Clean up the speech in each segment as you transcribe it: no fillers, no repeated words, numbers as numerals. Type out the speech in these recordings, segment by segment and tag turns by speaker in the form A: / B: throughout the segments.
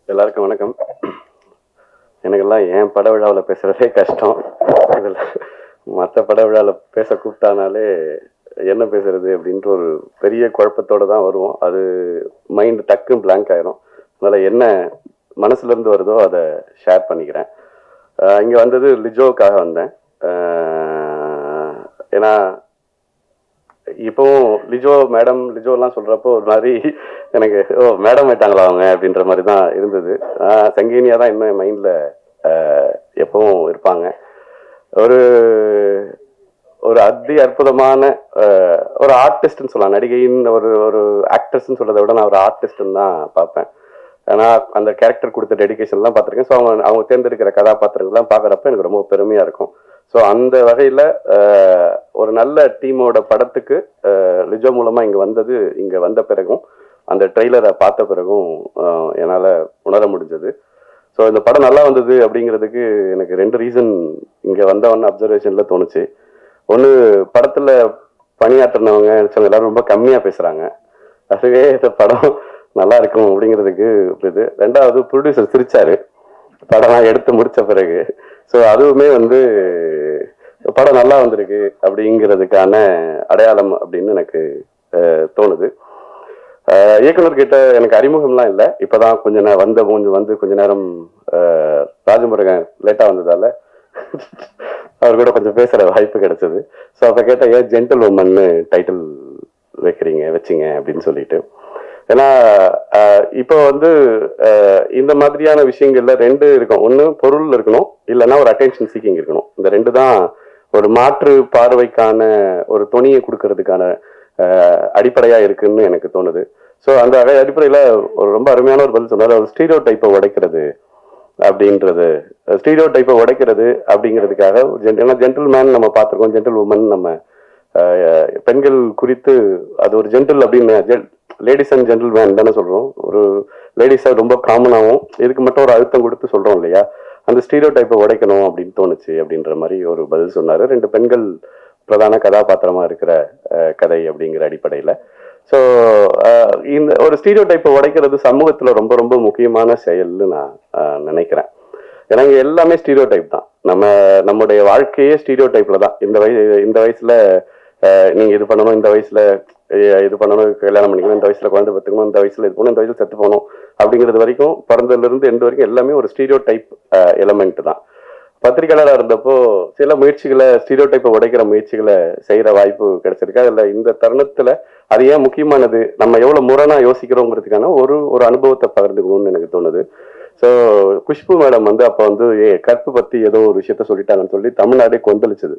A: எல்லாருக்கும் வணக்கம். எனக்கெல்லாம் என் பட விழாவில் பேசுகிறதே கஷ்டம். இதில் மற்ற பட விழாவில் பேச கூப்பிட்டானாலே என்ன பேசுறது அப்படின்ட்டு ஒரு பெரிய குழப்பத்தோடு தான் வருவோம். அது மைண்டு டக்குன்னு பிளாங்க் ஆயிரும். அதனால் என்ன மனசுலேருந்து வருதோ அதை ஷேர் பண்ணிக்கிறேன். இங்கே வந்தது லிஜோவுக்காக வந்தேன். ஏன்னா இப்போவும் லிஜோலாம் சொல்கிறப்போ ஒரு மாதிரி எனக்கு மேடம் ஆயிட்டாங்களா அவங்க அப்படின்ற மாதிரி தான் இருந்தது. சங்கீனியாக தான் இன்னும் என் மைண்டில் எப்பவும் இருப்பாங்க. ஒரு ஒரு அற்புதமான ஒரு ஆர்டிஸ்ட்னு சொல்லலாம். நடிகைன்னு ஒரு ஆக்ட்ரஸ்ன்னு சொல்கிறத விட நான் ஒரு ஆர்டிஸ்ட்னு தான் பார்ப்பேன். ஏன்னா அந்த கேரக்டர் கொடுத்த டெடிகேஷன்லாம் பார்த்துருக்கேன். ஸோ அவங்க தேர்ந்தெடுக்கிற கதாபாத்திரங்கள்லாம் பார்க்குறப்ப எனக்கு ரொம்ப பெருமையாக இருக்கும். ஸோ அந்த வகையில் ஒரு நல்ல டீமோட படத்துக்கு லிஜோ மூலமாக இங்கே வந்த பிறகும் அந்த ட்ரெய்லரை பார்த்த பிறகும் என்னால் உணர முடிஞ்சது. ஸோ இந்த படம் நல்லா வந்தது அப்படிங்கிறதுக்கு எனக்கு 2 ரீசன் இங்கே வந்தவொன்னு அப்சர்வேஷனில் தோணுச்சு. ஒன்று, படத்தில் பணியாற்றினவங்க எல்லாரும் ரொம்ப கம்மியாக பேசுகிறாங்க. அதுவே இந்த படம் நல்லா இருக்கும் அப்படிங்கிறதுக்கு இது. 2வது, ப்ரொடியூசர் சிரிச்சாரு படம்லாம் எடுத்து முடித்த பிறகு. ஸோ அதுவுமே படம் நல்லா வந்திருக்கு அப்படிங்கிறதுக்கான அடையாளம் அப்படின்னு எனக்கு தோணுது. இயக்குனர்கிட்ட எனக்கு அறிமுகம்லாம் இல்லை. இப்போதான் கொஞ்ச நேரம் கொஞ்ச நேரம் ராஜமுருகன் லேட்டாக வந்ததால அவர் கூட கொஞ்சம் பேசுகிற வாய்ப்பு கிடைச்சது. ஸோ அப்போ கேட்ட ஏன் ஜென்டில் உமன்னு டைட்டில் வச்சிங்க அப்படின்னு சொல்லிட்டு. ஏன்னா இப்போ இந்த மாதிரியான விஷயங்கள்ல 2 இருக்கும். ஒன்று பொருள் இருக்கணும், இல்லைன்னா ஒரு அட்டென்ஷன் சீக்கிங் இருக்கணும். இந்த 2 தான் ஒரு மாற்று பார்வைக்கான ஒரு துணியை கொடுக்கறதுக்கான அடிப்படையா இருக்குன்னு எனக்கு தோணுது. ஸோ அந்த அடிப்படையில் ஒரு ரொம்ப அருமையான ஒரு பதில் சொன்னார். ஒரு ஸ்டீரியோ டைப்பை உடைக்கிறது அப்படிங்கிறதுக்காக ஜென்டில்மேன் நம்ம பார்த்துருக்கோம், ஜென்டில் உமன் நம்ம பெண்கள் குறித்து அது ஒரு ஜென்டில் அப்படின்னு லேடிஸ் அண்ட் ஜென்டில்மேன் தானே சொல்றோம். ஒரு லேடிஸாக ரொம்ப காமனாகவும் இதுக்கு மட்டும் ஒரு அழுத்தம் கொடுத்து சொல்றோம் இல்லையா. அந்த ஸ்டீரியோ டைப்பை உடைக்கணும் அப்படின்னு தோணுச்சு அப்படின்ற மாதிரி ஒரு பதில் சொன்னார். 2 பெண்கள் பிரதான கதாபாத்திரமா இருக்கிற கதை அப்படிங்கிற அடிப்படையில். ஸோ இந்த ஒரு ஸ்டீரியோ டைப்பை உடைக்கிறது சமூகத்தில் ரொம்ப ரொம்ப முக்கியமான செயல்னு நான் நினைக்கிறேன். ஏன்னா இங்கே எல்லாமே ஸ்டீரியோ டைப் தான். நம்முடைய வாழ்க்கையே ஸ்டீரியோ டைப்ல தான். இந்த வயசுல நீங்க இது பண்ணணும், இந்த வயசுல இது பண்ணணும், கல்யாணம் பண்ணிக்கணும், இந்த வயசுல குழந்தை பெற்றுக்கணும், இந்த வயசுல இது போகணும், இந்த வயசுல செத்து போகணும் அப்படிங்கிறது வரைக்கும், பிறந்ததுல இருந்து எண்டு வரைக்கும் எல்லாமே ஒரு ஸ்டீரியோ டைப் எலமெண்ட் தான். பத்திரிகையாளராக இருந்தப்போ சில முயற்சிகளை, ஸ்டீரியோ டைப்பை உடைக்கிற முயற்சிகளை செய்யற வாய்ப்பு கிடைச்சிருக்கு. அதுல இந்த தருணத்துல அது ஏன் முக்கியமானது, நம்ம எவ்வளவு முரணா யோசிக்கிறோங்கிறதுக்கான ஒரு அனுபவத்தை பகிர்ந்துக்கணும்னு எனக்கு தோணுது. ஸோ குஷ்பு மேடம் அப்போ கற்பு பத்தி ஏதோ ஒரு விஷயத்த சொல்லிட்டாங்கன்னு சொல்லி தமிழ்நாடே கொந்தளிச்சது,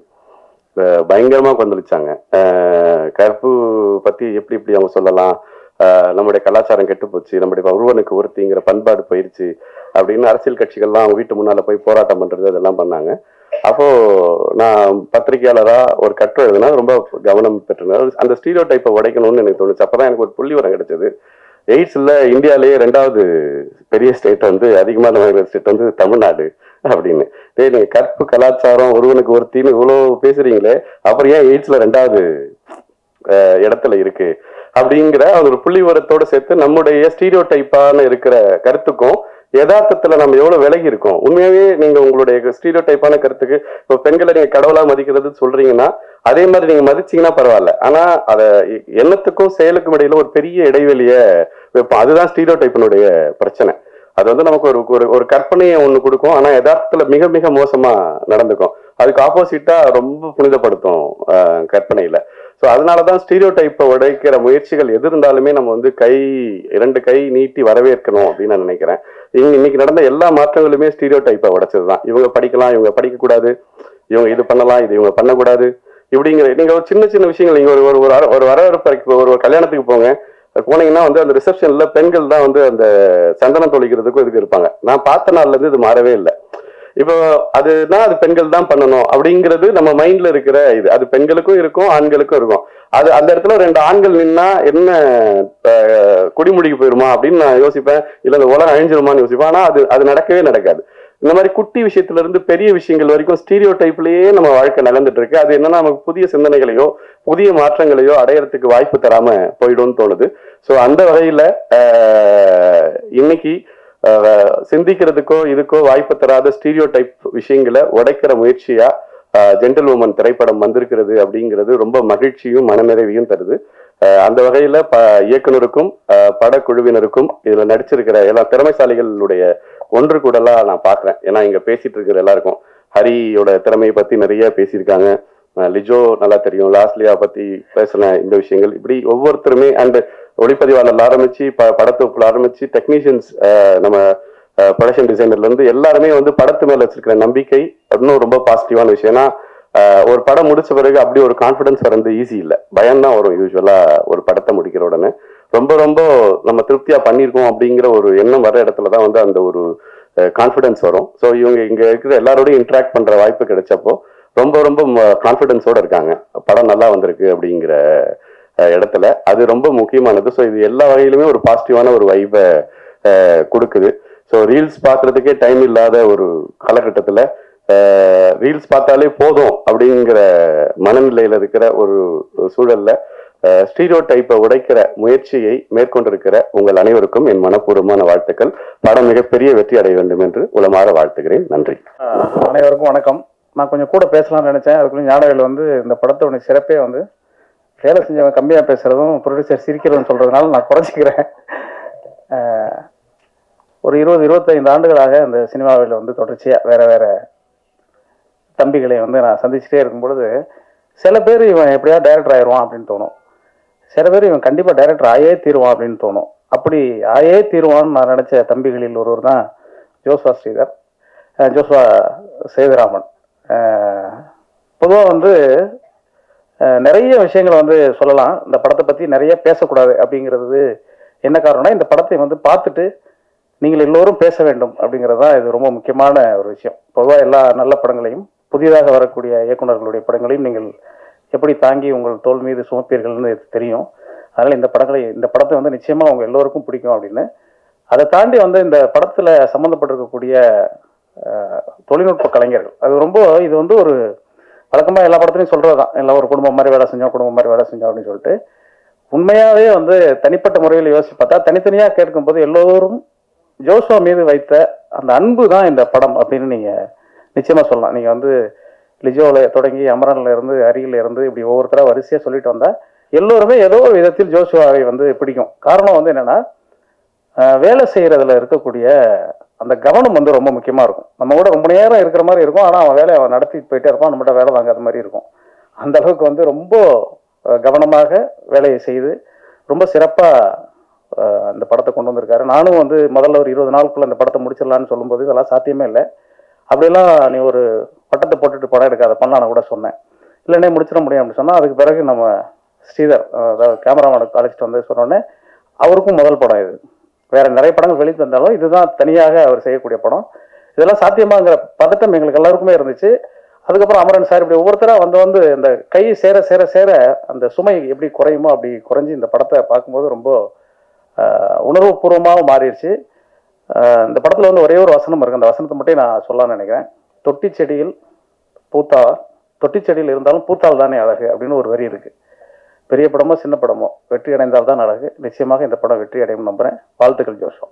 A: பயங்கரமா கொந்தளிச்சாங்க. கற்பு பத்தி எப்படி அவங்க சொல்லலாம், நம்முடைய கலாச்சாரம் கெட்டு போச்சு, நம்முடைய ஒருவனுக்கு ஒருத்திங்கிற பண்பாடு போயிருச்சு அப்படின்னு அரசியல் கட்சிகள்லாம் அவங்க வீட்டு முன்னால போய் போராட்டம் பண்றது அதெல்லாம் பண்ணாங்க. அப்போ நான் பத்திரிகையாளரா ஒரு கட்டுரை எழுதுனா ரொம்ப கவனம் பெற்றேன். அந்த ஸ்டீரியோ டைப்பை உடைக்கணும்னு எனக்கு தோணுச்சு. அப்பதான் எனக்கு ஒரு புள்ளி வரம் கிடைச்சது. எய்ட்ஸ்ல இந்தியாலேயே 2வது பெரிய ஸ்டேட் அதிகமான ஸ்டேட் தமிழ்நாடு அப்படின்னு. நீங்க கற்பு, கலாச்சாரம், ஒருவனுக்கு ஒருத்தின்னு இவ்வளவு பேசுறீங்களே, அப்புறம் ஏன் எய்ட்ஸ்ல 2வது இடத்துல இருக்கு அப்படிங்கிற ஒரு புள்ளி விவரத்தோட சேர்த்து நம்முடைய ஸ்டீரியோ டைப்பான இருக்கிற கருத்துக்கும் யதார்த்தத்துல நம்ம எவ்வளவு விலகி இருக்கோம். உண்மையாவே நீங்க உங்களுடைய ஸ்டீரியோ டைப்பான கருத்துக்கு இப்போ பெண்களை நீங்க கடவுளா மதிக்கிறது சொல்றீங்கன்னா அதே மாதிரி நீங்க மதிச்சீங்கன்னா பரவாயில்ல. ஆனா அத எண்ணத்துக்கும் செயலுக்கும் இடையில ஒரு பெரிய இடைவெளிய வைப்போம். அதுதான் ஸ்டீரியோ டைப்பினுடைய பிரச்சனை. அது நமக்கு ஒரு கற்பனையை ஒண்ணு கொடுக்கும், ஆனா யதார்த்தத்துல மிக மிக மோசமா நடந்துக்கும். அதுக்கு ஆப்போசிட்டா ரொம்ப புனிதப்படுத்தும் கற்பனையில. ஸோ அதனாலதான் ஸ்டீரியோ டைப்பை உடைக்கிற முயற்சிகள் எது இருந்தாலுமே நம்ம 2 கை நீட்டி வரவேற்கணும் அப்படின்னு நான் நினைக்கிறேன். இன்னைக்கு நடந்த எல்லா மாற்றங்களுமே ஸ்டீரியோ டைப்பை உடைச்சதுதான். இவங்க படிக்கலாம், இவங்க படிக்க கூடாது, இவங்க இது பண்ணலாம், இது இவங்க பண்ணக்கூடாது இப்படிங்கிற நீங்க ஒரு சின்ன சின்ன விஷயங்கள். நீங்க ஒரு வரவேற்பு, ஒரு கல்யாணத்துக்கு போனீங்கன்னா அந்த ரிசப்ஷன்ல பெண்கள் தான் அந்த சந்தனம் தொளிக்கிறதுக்கும் இதுக்கு இருப்பாங்க. நான் பார்த்த நாள்ல இருந்து இது மாறவே இல்லை. இப்போ அதுனா அது பெண்கள் தான் பண்ணணும் அப்படிங்கிறது நம்ம மைண்ட்ல இருக்கிற இது. அது பெண்களுக்கும் இருக்கும், ஆண்களுக்கும் இருக்கும். அது அந்த இடத்துல 2 ஆண்கள் நின்னா என்ன குடிமுடிக்கு போயிருமா அப்படின்னு நான் யோசிப்பேன். இல்ல இந்த உலகம் அழிஞ்சிருமான்னு யோசிப்பேன். ஆனா அது நடக்கவே நடக்காது. இந்த மாதிரி குட்டி விஷயத்துல இருந்து பெரிய விஷயங்கள் வரைக்கும் ஸ்டீரியோ டைப்லயே நம்ம வாழ்க்கை நடந்துட்டு இருக்கு. அது என்னன்னா நமக்கு புதிய சிந்தனைகளையோ புதிய மாற்றங்களையோ அடையறதுக்கு வாய்ப்பு தராம போயிடும்னு தோணுது. ஸோ அந்த வகையில இன்னைக்கு சிந்திக்கிறதுக்கோ இதுக்கோ வாய்ப்பு தராத ஸ்டீரியோ டைப் விஷயங்களை உடைக்கிற முயற்சியா ஜென்டில் உமன் திரைப்படம் வந்திருக்கிறது அப்படிங்கிறது ரொம்ப மகிழ்ச்சியும் மனநிறைவையும் தருது. அந்த வகையில இயக்குனருக்கும் படக்குழுவினருக்கும் இதுல நடிச்சிருக்கிற எல்லா திறமைசாலிகளுடைய ஒன்று கூடலாம் நான் பாக்குறேன். ஏன்னா இங்க பேசிட்டு இருக்கிற எல்லாருக்கும் ஹரியோட திறமையை பத்தி நிறைய பேசியிருக்காங்க. லிஜோ நல்லா தெரியும், லாஸ்லியா பத்தி பேசின இந்த விஷயங்கள், இப்படி ஒவ்வொருத்தருமே அண்ட் ஒளிப்பதிவாளர் ஆரம்பிச்சு படத்தொகுப்புல ஆரம்பிச்சு டெக்னீஷியன்ஸ், நம்ம ப்ரொடக்ஷன் டிசைனர்ல இருந்து எல்லாருமே வந்து படத்து மேல வச்சிருக்கிற நம்பிக்கை இன்னும் ரொம்ப பாசிட்டிவான விஷயம். ஏன்னா ஒரு படம் முடிச்ச பிறகு அப்படி ஒரு கான்ஃபிடன்ஸ் வரது ஈஸி இல்லை, பயம் தான் வரும் யூஸ்வலா ஒரு படத்தை முடிக்கிற உடனே. ரொம்ப ரொம்ப நம்ம திருப்தியா பண்ணியிருக்கோம் அப்படிங்கிற ஒரு எண்ணம் வர இடத்துலதான் வந்து அந்த ஒரு கான்ஃபிடன்ஸ் வரும். ஸோ இவங்க இங்க இருக்கிற எல்லாரோடையும் இன்ட்ராக்ட் பண்ற வாய்ப்பு கிடைச்சப்போ ரொம்ப ரொம்ப கான்ஃபிடன்ஸோட இருக்காங்க, படம் நல்லா வந்திருக்கு அப்படிங்கிற இடத்துல. அது ரொம்ப முக்கியமானது. ஸோ இது எல்லா வகையிலுமே ஒரு பாசிட்டிவான ஒரு வைபை கொடுக்குது. ஸோ ரீல்ஸ் பார்க்கறதுக்கே டைம் இல்லாத ஒரு காலகட்டத்தில் ரீல்ஸ் பார்த்தாலே போதும் அப்படிங்கிற மனநிலையில இருக்கிற ஒரு சூழல்ல ஸ்டீரியோ டைப்பை உடைக்கிற முயற்சியை மேற்கொண்டிருக்கிற உங்கள் அனைவருக்கும் என் மனப்பூர்வமான வாழ்த்துக்கள். படம் மிகப்பெரிய வெற்றி அடைய வேண்டும் என்று உளமாற வாழ்த்துகிறேன். நன்றி.
B: அனைவருக்கும் வணக்கம். நான் கொஞ்சம் கூட பேசலாம்னு நினைச்சேன். அதுக்குள்ள ஞானவேல் வந்து இந்த படத்தோட சிறப்பே வந்து வேலை செஞ்சவங்க கம்மியா பேசுறதும் ப்ரொடியூசர் சிரிக்கிறதும் சொல்றதுனால நான் குறைச்சிக்கிறேன். ஒரு 20-25 ஆண்டுகளாக இந்த சினிமாவில் வந்து தொடர்ச்சியா வேற வேற தம்பிகளை வந்து நான் சந்திச்சுட்டே இருக்கும் பொழுது சில பேர் இவன் எப்படியா டைரக்டர் ஆயிடுவான் அப்படின்னு தோணும், சில பேர் இவன் கண்டிப்பா டைரக்டர் ஆயே தீருவான் அப்படின்னு தோணும். அப்படி ஆயே தீருவான்னு நான் நினைச்ச தம்பிகளில் ஒருவர் தான் ஜோஸ்வா ஸ்ரீதர், ஜோஸ்வா சேதுராமன். பொதுவாக வந்து நிறைய விஷயங்களை வந்து சொல்லலாம், இந்த படத்தை பற்றி நிறைய பேசக்கூடாது அப்படிங்கிறது என்ன காரணம்னா, இந்த படத்தை வந்து பார்த்துட்டு நீங்கள் எல்லோரும் பேச வேண்டும் அப்படிங்கிறது தான் இது ரொம்ப முக்கியமான ஒரு விஷயம். பொதுவாக எல்லா நல்ல படங்களையும் புதிதாக வரக்கூடிய இயக்குநர்களுடைய படங்களையும் நீங்கள் எப்படி தாங்கி உங்கள் தோல் மீது சுமப்பீர்கள்னு தெரியும். அதனால் இந்த படத்தை வந்து நிச்சயமாக அவங்க எல்லோருக்கும் பிடிக்கும் அப்படின்னு. அதை தாண்டி வந்து இந்த படத்தில் சம்மந்தப்பட்டிருக்கக்கூடிய தொழில்நுட்ப கலைஞர்கள், அது ரொம்ப இது வந்து ஒரு வழக்கமாக எல்லா படத்துலையும் சொல்கிறது தான், எல்லாம் ஒரு குடும்பம் மாதிரி வேலை செஞ்சோம் அப்படின்னு சொல்லிட்டு. உண்மையாகவே வந்து தனிப்பட்ட முறையில் யோசிச்சு பார்த்தா தனித்தனியாக கேட்கும்போது எல்லோரும் ஜோஸ்வா மீது வைத்த அந்த அன்பு தான் இந்த படம் அப்படின்னு நீங்கள் நிச்சயமாக சொல்லலாம். நீங்கள் வந்து லிஜோவில் தொடங்கி அமரன்ல இருந்து அருகில் இருந்து இப்படி ஒவ்வொருத்தராக வரிசையாக சொல்லிட்டு வந்தால் எல்லோருமே ஏதோ ஒரு விதத்தில் ஜோஸ்வாவை வந்து பிடிக்கும். காரணம் வந்து என்னென்னா, வேலை செய்கிறதுல இருக்கக்கூடிய அந்த கவனம் வந்து ரொம்ப முக்கியமாக இருக்கும். நம்ம கூட ரொம்ப நேரம் இருக்கிற மாதிரி இருக்கும், ஆனால் அவன் வேலையை அவன் நடத்திட்டு போயிட்டே இருப்பான், நம்மகிட்ட வேலை வாங்காத மாதிரி இருக்கும். அந்த அளவுக்கு வந்து ரொம்ப கவனமாக வேலையை செய்து ரொம்ப சிறப்பாக அந்த படத்தை கொண்டு வந்திருக்காரு. நானும் வந்து முதல்ல ஒரு 20 நாளுக்குள்ள அந்த படத்தை முடிச்சிடலான்னு சொல்லும்போது இதெல்லாம் சாத்தியமே இல்லை, அப்படியெல்லாம் நீ ஒரு பட்டத்தை போட்டுட்டு படம் எடுக்காத பண்ணலாம் கூட சொன்னேன். இல்லைன்னே முடிச்சிட முடியும் அப்படின்னு சொன்னால், அதுக்கு பிறகு நம்ம ஸ்ரீதர் அதாவது கேமராமேனுக்கு அழைச்சிட்டு வந்து சொன்னோடனே அவருக்கும் முதல் படம் இது. வேற நிறைய படங்கள் வெளியிட்டு வந்தாலும் இதுதான் தனியாக அவர் செய்யக்கூடிய படம். இதெல்லாம் சாத்தியமாங்கிற பதட்டம் எங்களுக்கு எல்லாருக்குமே இருந்துச்சு. அதுக்கப்புறம் அமரன் சார் இப்படி ஒவ்வொருத்தராக வந்து இந்த கை சேர சேர சேர அந்த சுமை எப்படி குறையுமோ அப்படி குறைஞ்சி இந்த படத்தை பார்க்கும்போது ரொம்ப உணர்வுபூர்வமாக மாறிடுச்சு. இந்த படத்தில் வந்து ஒரே ஒரு வசனம் இருக்குது, அந்த வசனத்தை மட்டும் நான் சொல்லலாம்னு நினைக்கிறேன். தொட்டி செடியில் இருந்தாலும் பூத்தால் தானே அழகு அப்படின்னு ஒரு வரி இருக்குது. பெரிய படமோ சின்ன படமோ வெற்றி அடைந்தால் தான் அழகு. நிச்சயமாக இந்த படம் வெற்றி அடையும் நம்புகிறேன். வாழ்த்துக்கள் ஜோஸ்வா.